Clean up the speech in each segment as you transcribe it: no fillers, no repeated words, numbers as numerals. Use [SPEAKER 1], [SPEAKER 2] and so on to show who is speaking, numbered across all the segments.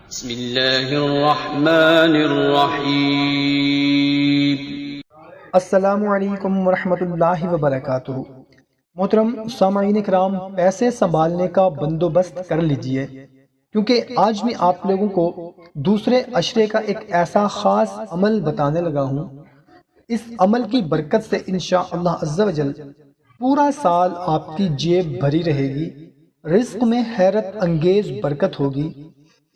[SPEAKER 1] بسم اللہ الرحمن الرحیم۔
[SPEAKER 2] السلام علیکم ورحمۃ اللہ وبرکاتہ۔ محترم سامعین کرام، پیسے سنبھالنے کا بندوبست کر لیجئے، کیونکہ آج میں آپ لوگوں کو دوسرے عشرے کا ایک ایسا خاص عمل بتانے لگا ہوں۔ اس عمل کی برکت سے انشاءاللہ عز و جل پورا سال آپ کی جیب بھری رہے گی، رزق میں حیرت انگیز برکت ہوگی۔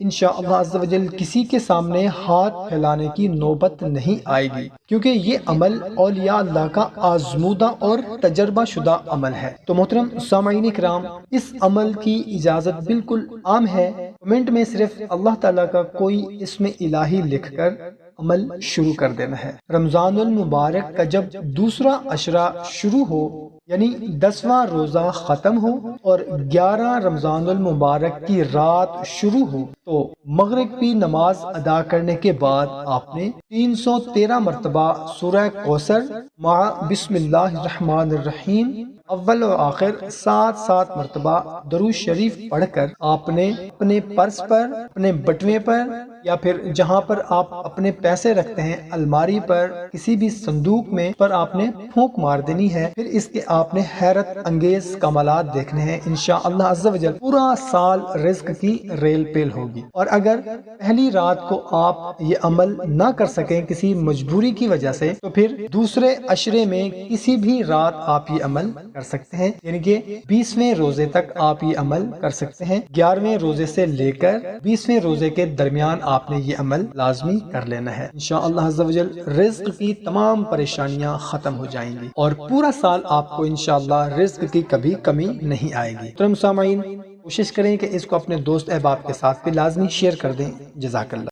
[SPEAKER 2] انشاءاللہ عز و جل کسی کے سامنے ہاتھ پھیلانے کی نوبت نہیں آئے گی، کیونکہ یہ عمل اولیاء اللہ کا آزمودہ اور تجربہ شدہ عمل ہے۔ تو محترم سامعین کرام، اس عمل کی اجازت بالکل عام ہے۔ کمنٹ میں صرف اللہ تعالیٰ کا کوئی اسم الہی لکھ کر عمل شروع کر دینا ہے۔ رمضان المبارک کا جب دوسرا عشرہ شروع ہو، یعنی 10واں روزہ ختم ہو اور 11 رمضان المبارک کی رات شروع ہو، تو مغرب کی نماز ادا کرنے کے بعد آپ نے 313 مرتبہ سورہ کوثر مع بسم اللہ الرحمن الرحیم اول و آخر 7 مرتبہ درود شریف پڑھ کر آپ نے اپنے پرس پر، اپنے بٹوے پر، یا پھر جہاں پر آپ اپنے پیسے رکھتے ہیں الماری پر، کسی بھی صندوق میں پر آپ نے پھونک مار دینی ہے۔ پھر اس کے آپ نے حیرت انگیز کمالات دیکھنے ہیں۔ انشاءاللہ عز و جل پورا سال رزق کی ریل پیل ہوگی۔ اور اگر پہلی رات کو آپ یہ عمل نہ کر سکیں کسی مجبوری کی وجہ سے، تو پھر دوسرے عشرے میں کسی بھی رات آپ یہ عمل کر سکتے ہیں، یعنی کہ 20ویں روزے تک آپ یہ عمل کر سکتے ہیں۔ 11ویں روزے سے لے کر 20ویں روزے کے درمیان آپ نے یہ عمل لازمی کر لینا ہے۔ انشاءاللہ عز و جل رزق کی تمام پریشانیاں ختم ہو جائیں گی اور پورا سال آپ کو انشاءاللہ رزق کی کبھی کمی نہیں آئے گی۔ تو سامعین، کوشش کریں کہ اس کو اپنے دوست احباب کے ساتھ بھی لازمی شیئر کر دیں۔ جزاک اللہ۔